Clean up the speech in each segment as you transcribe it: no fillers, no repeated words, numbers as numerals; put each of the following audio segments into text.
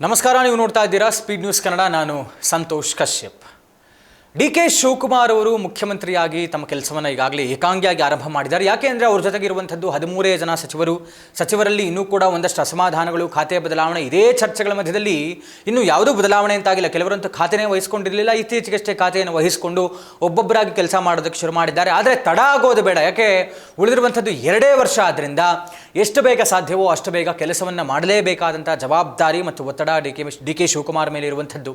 ನಮಸ್ಕಾರ, ನೀವು ನೋಡ್ತಾ ಇದ್ದೀರಾ ಸ್ಪೀಡ್ ನ್ಯೂಸ್ ಕನ್ನಡ. ನಾನು ಸಂತೋಷ್ ಕಶ್ಯಪ್. ಡಿ.ಕೆ. ಶಿವಕುಮಾರ್ ಅವರು ಮುಖ್ಯಮಂತ್ರಿಯಾಗಿ ತಮ್ಮ ಕೆಲಸವನ್ನು ಈಗಾಗಲೇ ಏಕಾಂಗಿಯಾಗಿ ಆರಂಭ ಮಾಡಿದ್ದಾರೆ. ಯಾಕೆ ಅಂದರೆ ಅವ್ರ ಜೊತೆಗಿರುವಂಥದ್ದು 13 ಜನ ಸಚಿವರಲ್ಲಿ ಇನ್ನೂ ಕೂಡ ಒಂದಷ್ಟು ಅಸಮಾಧಾನಗಳು, ಖಾತೆ ಬದಲಾವಣೆ, ಇದೇ ಚರ್ಚೆಗಳ ಮಧ್ಯದಲ್ಲಿ ಇನ್ನೂ ಯಾವುದೂ ಬದಲಾವಣೆ ಅಂತಾಗಿಲ್ಲ. ಕೆಲವರಂತೂ ಖಾತೆನೇ ವಹಿಸ್ಕೊಂಡಿರಲಿಲ್ಲ, ಇತ್ತೀಚೆಗಷ್ಟೇ ಖಾತೆಯನ್ನು ವಹಿಸಿಕೊಂಡು ಒಬ್ಬೊಬ್ಬರಾಗಿ ಕೆಲಸ ಮಾಡೋದಕ್ಕೆ ಶುರು ಮಾಡಿದ್ದಾರೆ. ಆದರೆ ತಡ ಆಗೋದು ಬೇಡ, ಯಾಕೆ ಉಳಿದಿರುವಂಥದ್ದು 2 ವರ್ಷ. ಆದ್ದರಿಂದ ಎಷ್ಟು ಬೇಗ ಸಾಧ್ಯವೋ ಅಷ್ಟು ಬೇಗ ಕೆಲಸವನ್ನು ಮಾಡಲೇಬೇಕಾದಂಥ ಜವಾಬ್ದಾರಿ ಮತ್ತು ಒತ್ತಡ ಡಿ.ಕೆ. ಶಿವಕುಮಾರ್ ಮೇಲೆ ಇರುವಂಥದ್ದು.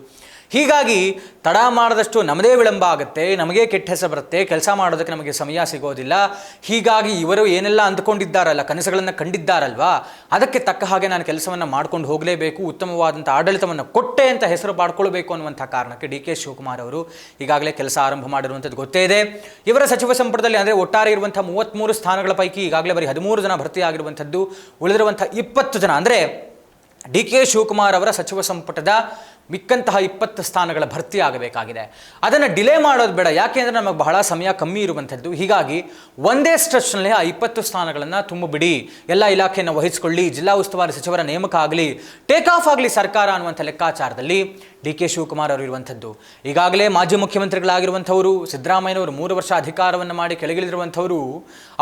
ಹೀಗಾಗಿ ತಡ ಮಾಡಿದಷ್ಟು ನಮ್ಮದೇ ವಿಳಂಬ ಆಗುತ್ತೆ, ನಮಗೆ ಕೆಟ್ಟ ಹೆಸರು ಬರುತ್ತೆ, ಕೆಲಸ ಮಾಡೋದಕ್ಕೆ ನಮಗೆ ಸಮಯ ಸಿಗೋದಿಲ್ಲ. ಹೀಗಾಗಿ ಇವರು ಏನೆಲ್ಲ ಅಂದ್ಕೊಂಡಿದ್ದಾರಲ್ಲ, ಕನಸುಗಳನ್ನು ಕಂಡಿದ್ದಾರಲ್ವಾ, ಅದಕ್ಕೆ ತಕ್ಕ ಹಾಗೆ ನಾನು ಕೆಲಸವನ್ನು ಮಾಡ್ಕೊಂಡು ಹೋಗಲೇಬೇಕು, ಉತ್ತಮವಾದಂಥ ಆಡಳಿತವನ್ನು ಕೊಟ್ಟೆ ಅಂತ ಹೆಸರು ಮಾಡ್ಕೊಳ್ಬೇಕು ಅನ್ನುವಂಥ ಕಾರಣಕ್ಕೆ ಡಿ.ಕೆ. ಶಿವಕುಮಾರ್ ಅವರು ಈಗಾಗಲೇ ಕೆಲಸ ಆರಂಭ ಮಾಡಿರುವಂಥದ್ದು ಗೊತ್ತೇ ಇದೆ. ಇವರ ಸಚಿವ ಸಂಪುಟದಲ್ಲಿ ಅಂದರೆ ಒಟ್ಟಾರೆ ಇರುವಂಥ 33 ಸ್ಥಾನಗಳ ಪೈಕಿ ಈಗಾಗಲೇ ಬರೀ 13 ಜನ ಭರ್ತಿಯಾಗಿರುವಂಥದ್ದು. ಉಳಿದಿರುವಂಥ 20 ಜನ ಅಂದರೆ ಡಿ.ಕೆ. ಶಿವಕುಮಾರ್ ಅವರ ಸಚಿವ ಸಂಪುಟದ ಮಿಕ್ಕಂತಹ 20 ಸ್ಥಾನಗಳ ಭರ್ತಿ ಆಗಬೇಕಾಗಿದೆ. ಅದನ್ನು ಡಿಲೇ ಮಾಡೋದು ಬೇಡ, ಯಾಕೆ ಅಂದರೆ ನಮಗೆ ಬಹಳ ಸಮಯ ಕಮ್ಮಿ ಇರುವಂಥದ್ದು. ಹೀಗಾಗಿ ಒಂದೇ ಸ್ಟ್ರೆಚ್ನಲ್ಲಿ ಆ 20 ಸ್ಥಾನಗಳನ್ನು ತುಂಬಿಬಿಡಿ, ಎಲ್ಲ ಇಲಾಖೆಯನ್ನು ವಹಿಸಿಕೊಳ್ಳಿ, ಜಿಲ್ಲಾ ಉಸ್ತುವಾರಿ ಸಚಿವರ ನೇಮಕ ಆಗಲಿ, ಟೇಕ್ ಆಫ್ ಆಗಲಿ ಸರ್ಕಾರ ಅನ್ನುವಂಥ ಲೆಕ್ಕಾಚಾರದಲ್ಲಿ ಡಿ.ಕೆ. ಶಿವಕುಮಾರ್ ಅವರು ಇರುವಂಥದ್ದು. ಈಗಾಗಲೇ ಮಾಜಿ ಮುಖ್ಯಮಂತ್ರಿಗಳಾಗಿರುವಂಥವರು ಸಿದ್ದರಾಮಯ್ಯನವರು 3 ವರ್ಷ ಅಧಿಕಾರವನ್ನು ಮಾಡಿ ಕೆಳಗಿಳಿದಿರುವಂಥವರು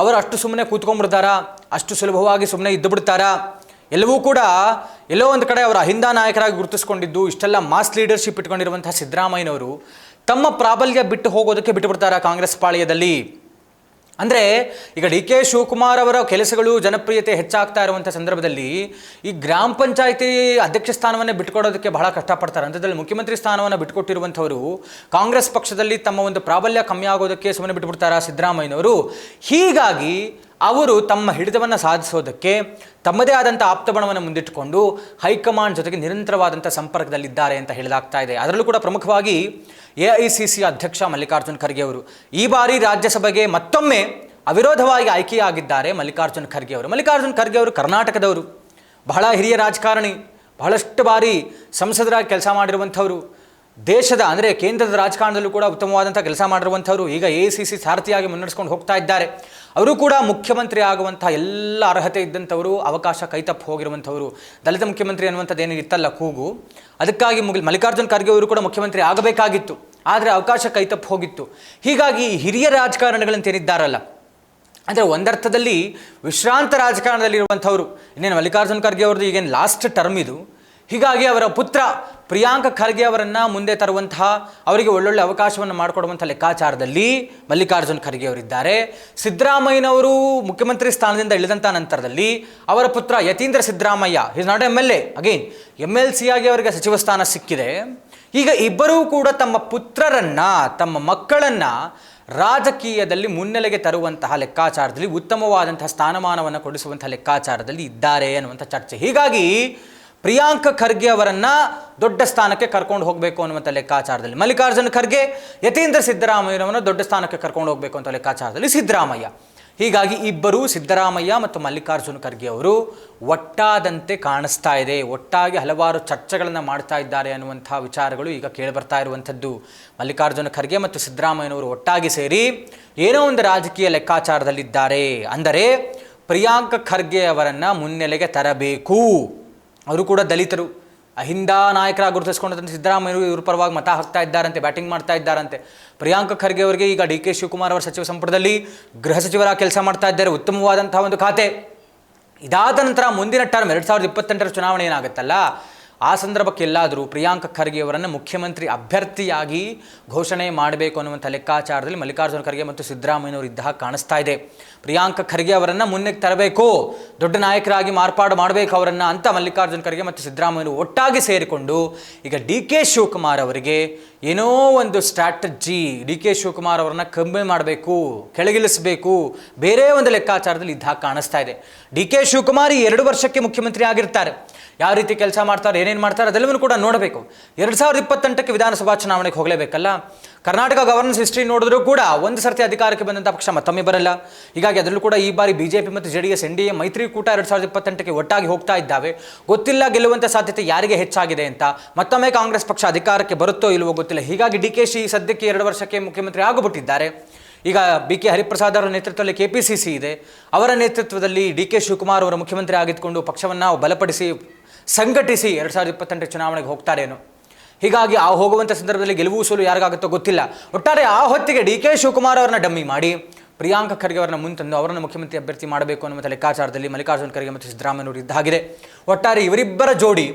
ಅವರು ಅಷ್ಟು ಸುಮ್ಮನೆ ಕೂತ್ಕೊಂಡ್ಬಿಡ್ತಾರಾ, ಅಷ್ಟು ಸುಲಭವಾಗಿ ಸುಮ್ಮನೆ ಇದ್ದು ಬಿಡ್ತಾರಾ? ಎಲ್ಲವೂ ಕೂಡ ಎಲ್ಲೋ ಒಂದು ಕಡೆ ಅವರ ಅಹಿಂದ ನಾಯಕರಾಗಿ ಗುರುತಿಸ್ಕೊಂಡಿದ್ದು, ಇಷ್ಟೆಲ್ಲ ಮಾಸ್ ಲೀಡರ್ಶಿಪ್ ಇಟ್ಕೊಂಡಿರುವಂಥ ಸಿದ್ದರಾಮಯ್ಯನವರು ತಮ್ಮ ಪ್ರಾಬಲ್ಯ ಬಿಟ್ಟು ಹೋಗೋದಕ್ಕೆ ಬಿಟ್ಟುಬಿಡ್ತಾರಾ ಕಾಂಗ್ರೆಸ್ ಪಾಳ್ಯದಲ್ಲಿ? ಅಂದರೆ ಈಗ ಡಿ.ಕೆ. ಶಿವಕುಮಾರ್ ಅವರ ಕೆಲಸಗಳು ಜನಪ್ರಿಯತೆ ಹೆಚ್ಚಾಗ್ತಾ ಇರುವಂಥ ಸಂದರ್ಭದಲ್ಲಿ ಈ ಗ್ರಾಮ ಪಂಚಾಯಿತಿ ಅಧ್ಯಕ್ಷ ಸ್ಥಾನವನ್ನೇ ಬಿಟ್ಕೊಡೋದಕ್ಕೆ ಬಹಳ ಕಷ್ಟಪಡ್ತಾರೆ. ಅಂಥದ್ರಲ್ಲಿ ಮುಖ್ಯಮಂತ್ರಿ ಸ್ಥಾನವನ್ನು ಬಿಟ್ಟುಕೊಟ್ಟಿರುವಂಥವರು ಕಾಂಗ್ರೆಸ್ ಪಕ್ಷದಲ್ಲಿ ತಮ್ಮ ಒಂದು ಪ್ರಾಬಲ್ಯ ಕಮ್ಮಿ ಆಗೋದಕ್ಕೆ ಸುಮ್ಮನೆ ಬಿಟ್ಟುಬಿಡ್ತಾರಾ ಸಿದ್ದರಾಮಯ್ಯನವರು? ಹೀಗಾಗಿ ಅವರು ತಮ್ಮ ಹಿಡಿತವನ್ನು ಸಾಧಿಸೋದಕ್ಕೆ ತಮ್ಮದೇ ಆದಂಥ ಆಪ್ತಬಣವನ್ನು ಮುಂದಿಟ್ಟುಕೊಂಡು ಹೈಕಮಾಂಡ್ ಜೊತೆಗೆ ನಿರಂತರವಾದಂಥ ಸಂಪರ್ಕದಲ್ಲಿದ್ದಾರೆ ಅಂತ ಹೇಳಲಾಗ್ತಾ ಇದೆ. ಅದರಲ್ಲೂ ಕೂಡ ಪ್ರಮುಖವಾಗಿ ಎಐಸಿಸಿ ಅಧ್ಯಕ್ಷ ಮಲ್ಲಿಕಾರ್ಜುನ್ ಖರ್ಗೆ ಅವರು ಈ ಬಾರಿ ರಾಜ್ಯಸಭೆಗೆ ಮತ್ತೊಮ್ಮೆ ಅವಿರೋಧವಾಗಿ ಆಯ್ಕೆಯಾಗಿದ್ದಾರೆ. ಮಲ್ಲಿಕಾರ್ಜುನ್ ಖರ್ಗೆ ಅವರು ಕರ್ನಾಟಕದವರು, ಬಹಳ ಹಿರಿಯ ರಾಜಕಾರಣಿ, ಬಹಳಷ್ಟು ಬಾರಿ ಸಂಸದರಾಗಿ ಕೆಲಸ ಮಾಡಿರುವಂಥವರು, ದೇಶದ ಅಂದರೆ ಕೇಂದ್ರದ ರಾಜಕಾರಣದಲ್ಲೂ ಕೂಡ ಉತ್ತಮವಾದಂಥ ಕೆಲಸ ಮಾಡಿರುವಂಥವರು. ಈಗ ಎಐಸಿಸಿ ಸಾರಥಿಯಾಗಿ ಮುನ್ನಡೆಸ್ಕೊಂಡು ಹೋಗ್ತಾ ಇದ್ದಾರೆ. ಅವರು ಕೂಡ ಮುಖ್ಯಮಂತ್ರಿ ಆಗುವಂಥ ಎಲ್ಲ ಅರ್ಹತೆ ಇದ್ದಂಥವರು, ಅವಕಾಶ ಕೈತಪ್ಪು ಹೋಗಿರುವಂಥವರು. ದಲಿತ ಮುಖ್ಯಮಂತ್ರಿ ಅನ್ನುವಂಥದ್ದು ಏನಿತ್ತಲ್ಲ ಕೂಗು, ಅದಕ್ಕಾಗಿ ಮಲ್ಲಿಕಾರ್ಜುನ್ ಖರ್ಗೆ ಅವರು ಕೂಡ ಮುಖ್ಯಮಂತ್ರಿ ಆಗಬೇಕಾಗಿತ್ತು, ಆದರೆ ಅವಕಾಶ ಕೈತಪ್ಪು ಹೋಗಿತ್ತು. ಹೀಗಾಗಿ ಹಿರಿಯ ರಾಜಕಾರಣಿಗಳಂತೇನಿದ್ದಾರಲ್ಲ, ಅಂದರೆ ಒಂದರ್ಥದಲ್ಲಿ ವಿಶ್ರಾಂತ ರಾಜಕಾರಣದಲ್ಲಿರುವಂಥವರು. ಇನ್ನೇನು ಮಲ್ಲಿಕಾರ್ಜುನ್ ಖರ್ಗೆ ಅವ್ರದ್ದು ಈಗೇನು ಲಾಸ್ಟ್ ಟರ್ಮ್ ಇದು. ಹೀಗಾಗಿ ಅವರ ಪುತ್ರ ಪ್ರಿಯಾಂಕ್ ಖರ್ಗೆ ಅವರನ್ನು ಮುಂದೆ ತರುವಂತಹ, ಅವರಿಗೆ ಒಳ್ಳೊಳ್ಳೆ ಅವಕಾಶವನ್ನು ಮಾಡಿಕೊಡುವಂಥ ಲೆಕ್ಕಾಚಾರದಲ್ಲಿ ಮಲ್ಲಿಕಾರ್ಜುನ್ ಖರ್ಗೆ ಅವರಿದ್ದಾರೆ. ಸಿದ್ದರಾಮಯ್ಯನವರು ಮುಖ್ಯಮಂತ್ರಿ ಸ್ಥಾನದಿಂದ ಇಳಿದಂಥ ನಂತರದಲ್ಲಿ ಅವರ ಪುತ್ರ Yathindra Siddaramaiah, is not MLA, again MLC ಆಗಿ ಅವರಿಗೆ ಸಚಿವ ಸ್ಥಾನ ಸಿಕ್ಕಿದೆ. ಈಗ ಇಬ್ಬರೂ ಕೂಡ ತಮ್ಮ ಪುತ್ರರನ್ನು, ತಮ್ಮ ಮಕ್ಕಳನ್ನು ರಾಜಕೀಯದಲ್ಲಿ ಮುನ್ನೆಲೆಗೆ ತರುವಂತಹ ಲೆಕ್ಕಾಚಾರದಲ್ಲಿ, ಉತ್ತಮವಾದಂತಹ ಸ್ಥಾನಮಾನವನ್ನು ಕೊಡಿಸುವಂಥ ಲೆಕ್ಕಾಚಾರದಲ್ಲಿ ಇದ್ದಾರೆ ಅನ್ನುವಂಥ ಚರ್ಚೆ. ಹೀಗಾಗಿ ಪ್ರಿಯಾಂಕ್ ಖರ್ಗೆ ಅವರನ್ನು ದೊಡ್ಡ ಸ್ಥಾನಕ್ಕೆ ಕರ್ಕೊಂಡು ಹೋಗಬೇಕು ಅನ್ನುವಂಥ ಲೆಕ್ಕಾಚಾರದಲ್ಲಿ ಮಲ್ಲಿಕಾರ್ಜುನ್ ಖರ್ಗೆ, ಯತೀಂದ್ರ ಸಿದ್ದರಾಮಯ್ಯನವರನ್ನು ದೊಡ್ಡ ಸ್ಥಾನಕ್ಕೆ ಕರ್ಕೊಂಡು ಹೋಗಬೇಕು ಅಂತ ಲೆಕ್ಕಾಚಾರದಲ್ಲಿ ಸಿದ್ದರಾಮಯ್ಯ. ಹೀಗಾಗಿ ಇಬ್ಬರು, ಸಿದ್ದರಾಮಯ್ಯ ಮತ್ತು ಮಲ್ಲಿಕಾರ್ಜುನ್ ಖರ್ಗೆ ಅವರು ಒಟ್ಟಾದಂತೆ ಕಾಣಿಸ್ತಾ ಇದೆ. ಒಟ್ಟಾಗಿ ಹಲವಾರು ಚರ್ಚೆಗಳನ್ನು ಮಾಡ್ತಾ ಇದ್ದಾರೆ ಅನ್ನುವಂಥ ವಿಚಾರಗಳು ಈಗ ಕೇಳಿಬರ್ತಾ ಇರುವಂಥದ್ದು. ಮಲ್ಲಿಕಾರ್ಜುನ ಖರ್ಗೆ ಮತ್ತು ಸಿದ್ದರಾಮಯ್ಯನವರು ಒಟ್ಟಾಗಿ ಸೇರಿ ಏನೋ ಒಂದು ರಾಜಕೀಯ ಲೆಕ್ಕಾಚಾರದಲ್ಲಿದ್ದಾರೆ. ಅಂದರೆ ಪ್ರಿಯಾಂಕ್ ಖರ್ಗೆ ಅವರನ್ನು ಮುನ್ನೆಲೆಗೆ ತರಬೇಕು. ಅವರು ಕೂಡ ದಲಿತರು, ಅಹಿಂದ ನಾಯಕರಾಗಿ ಗುರುತಿಸ್ಕೊಂಡಂತೆ ಸಿದ್ದರಾಮಯ್ಯರು ಇವ್ರ ಪರವಾಗಿ ಮತ ಹಾಕ್ತಾ ಇದ್ದಾರಂತೆ, ಬ್ಯಾಟಿಂಗ್ ಮಾಡ್ತಾ ಇದ್ದಾರಂತೆ. ಪ್ರಿಯಾಂಕ್ ಖರ್ಗೆ ಅವರಿಗೆ ಈಗ ಡಿ.ಕೆ. ಶಿವಕುಮಾರ್ ಅವರ ಸಚಿವ ಸಂಪುಟದಲ್ಲಿ ಗೃಹ ಸಚಿವರಾಗಿ ಕೆಲಸ ಮಾಡ್ತಾ ಇದ್ದಾರೆ, ಉತ್ತಮವಾದಂತಹ ಒಂದು ಖಾತೆ. ಇದಾದ ನಂತರ ಮುಂದಿನ ಟರ್ಮ್ 2028ರ ಚುನಾವಣೆ ಏನಾಗುತ್ತಲ್ಲ, ಆ ಸಂದರ್ಭಕ್ಕೆ ಎಲ್ಲಾದರೂ ಪ್ರಿಯಾಂಕ್ ಖರ್ಗೆ ಅವರನ್ನು ಮುಖ್ಯಮಂತ್ರಿ ಅಭ್ಯರ್ಥಿಯಾಗಿ ಘೋಷಣೆ ಮಾಡಬೇಕು ಅನ್ನುವಂಥ ಲೆಕ್ಕಾಚಾರದಲ್ಲಿ ಮಲ್ಲಿಕಾರ್ಜುನ ಖರ್ಗೆ ಮತ್ತು ಸಿದ್ದರಾಮಯ್ಯನವರು ಇದ್ದ ಹಾಗೆ ಕಾಣಿಸ್ತಾ ಇದೆ. ಪ್ರಿಯಾಂಕ್ ಖರ್ಗೆ ಅವರನ್ನು ಮುನ್ನೆಗೆ ತರಬೇಕು, ದೊಡ್ಡ ನಾಯಕರಾಗಿ ಮಾರ್ಪಾಡು ಮಾಡಬೇಕು ಅವರನ್ನು ಅಂತ ಮಲ್ಲಿಕಾರ್ಜುನ ಖರ್ಗೆ ಮತ್ತು ಸಿದ್ದರಾಮಯ್ಯನವರು ಒಟ್ಟಾಗಿ ಸೇರಿಕೊಂಡು ಈಗ ಡಿ.ಕೆ. ಶಿವಕುಮಾರ್ ಅವರಿಗೆ ಏನೋ ಒಂದು ಸ್ಟ್ರಾಟಜಿ, ಡಿ.ಕೆ. ಶಿವಕುಮಾರ್ ಅವರನ್ನು ಕಮ್ಮಿ ಮಾಡಬೇಕು, ಕೆಳಗಿಳಿಸಬೇಕು, ಬೇರೆ ಒಂದು ಲೆಕ್ಕಾಚಾರದಲ್ಲಿ ಇದ್ದ ಹಾಗೆ ಕಾಣಿಸ್ತಾ ಇದೆ. ಡಿ.ಕೆ. ಶಿವಕುಮಾರ್ 2 ವರ್ಷಕ್ಕೆ ಮುಖ್ಯಮಂತ್ರಿ ಆಗಿರ್ತಾರೆ. ಯಾವ ರೀತಿ ಕೆಲಸ ಮಾಡ್ತಾರೆ, ಏನೇನು ಮಾಡ್ತಾರೆ ಅದೆಲ್ಲವನ್ನೂ ಕೂಡ ನೋಡಬೇಕು. 2028ಕ್ಕೆ ವಿಧಾನಸಭಾ ಚುನಾವಣೆಗೆ ಹೋಗಲೇಬೇಕಲ್ಲ. ಕರ್ನಾಟಕ ಗವರ್ನೆನ್ಸ್ ಹಿಸ್ಟ್ರಿ ನೋಡಿದ್ರೂ ಕೂಡ ಒಂದು ಸರ್ತಿ ಅಧಿಕಾರಕ್ಕೆ ಬಂದಂಥ ಪಕ್ಷ ಮತ್ತೊಮ್ಮೆ ಬರಲ್ಲ. ಹೀಗಾಗಿ ಅದರಲ್ಲೂ ಕೂಡ ಈ ಬಾರಿ BJP ಮತ್ತು JDS NDA ಮೈತ್ರಿಕೂಟ 2028ಕ್ಕೆ ಒಟ್ಟಾಗಿ ಹೋಗ್ತಾ ಇದ್ದಾವೆ. ಗೊತ್ತಿಲ್ಲ ಗೆಲ್ಲುವಂಥ ಸಾಧ್ಯತೆ ಯಾರಿಗೆ ಹೆಚ್ಚಾಗಿದೆ ಅಂತ. ಮತ್ತೊಮ್ಮೆ ಕಾಂಗ್ರೆಸ್ ಪಕ್ಷ ಅಧಿಕಾರಕ್ಕೆ ಬರುತ್ತೋ ಇಲ್ವೋ ಗೊತ್ತಿಲ್ಲ. ಹೀಗಾಗಿ DKಶಿ ಸದ್ಯಕ್ಕೆ 2 ವರ್ಷಕ್ಕೆ ಮುಖ್ಯಮಂತ್ರಿ ಆಗಿಬಿಟ್ಟಿದ್ದಾರೆ. ಈಗ BK ಹರಿಪ್ರಸಾದ್ ಅವರ ನೇತೃತ್ವದಲ್ಲಿ KPCC ಇದೆ. ಅವರ ನೇತೃತ್ವದಲ್ಲಿ DK ಶಿವಕುಮಾರ್ ಅವರು ಮುಖ್ಯಮಂತ್ರಿ ಆಗಿದ್ದುಕೊಂಡು ಪಕ್ಷವನ್ನು ಬಲಪಡಿಸಿ ಸಂಘಟಿಸಿ 2028 ಚುನಾವಣೆಗೆ ಹೋಗ್ತಾರೇನೋ. ಹೀಗಾಗಿ ಆ ಹೋಗುವಂಥ ಸಂದರ್ಭದಲ್ಲಿ ಗೆಲುವು ಸೋಲು ಯಾರಿಗಾಗುತ್ತೋ ಗೊತ್ತಿಲ್ಲ. ಒಟ್ಟಾರೆ ಆ ಹೊತ್ತಿಗೆ ಡಿ ಕೆ ಶಿವಕುಮಾರ್ ಅವರನ್ನ ಡಮ್ಮಿ ಮಾಡಿ ಪ್ರಿಯಾಂಕ ಖರ್ಗೆ ಅವರನ್ನ ಮುಂತಂದು ಅವರನ್ನು ಮುಖ್ಯಮಂತ್ರಿ ಅಭ್ಯರ್ಥಿ ಮಾಡಬೇಕು ಅನ್ನುವಂಥ ಲೆಕ್ಕಾಚಾರದಲ್ಲಿ ಮಲ್ಲಿಕಾರ್ಜುನ ಖರ್ಗೆ ಮತ್ತು ಸಿದ್ದರಾಮಯ್ಯನವರು ಇದ್ದಾಗಿದೆ. ಒಟ್ಟಾರೆ ಇವರಿಬ್ಬರ ಜೋಡಿ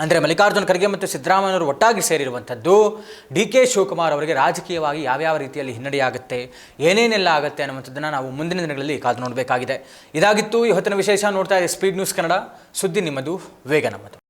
ಅಂದರೆ ಮಲ್ಲಿಕಾರ್ಜುನ ಖರ್ಗೆ ಮತ್ತು ಸಿದ್ದರಾಮಯ್ಯನವರು ಒಟ್ಟಾಗಿ ಸೇರಿರುವಂಥದ್ದು ಡಿ ಕೆ ಶಿವಕುಮಾರ್ ಅವರಿಗೆ ರಾಜಕೀಯವಾಗಿ ಯಾವ್ಯಾವ ರೀತಿಯಲ್ಲಿ ಹಿನ್ನಡೆಯಾಗುತ್ತೆ, ಏನೇನೆಲ್ಲ ಆಗುತ್ತೆ ಅನ್ನುವಂಥದ್ದನ್ನು ನಾವು ಮುಂದಿನ ದಿನಗಳಲ್ಲಿ ಕಾದು ನೋಡಬೇಕಾಗಿದೆ. ಇದಾಗಿತ್ತು ಇವತ್ತಿನ ವಿಶೇಷ. ನೋಡ್ತಾ ಇದೆ ಸ್ಪೀಡ್ ನ್ಯೂಸ್ ಕನ್ನಡ, ಸುದ್ದಿ ನಿಮ್ಮದು, ವೇಗ ನಮ್ಮದು.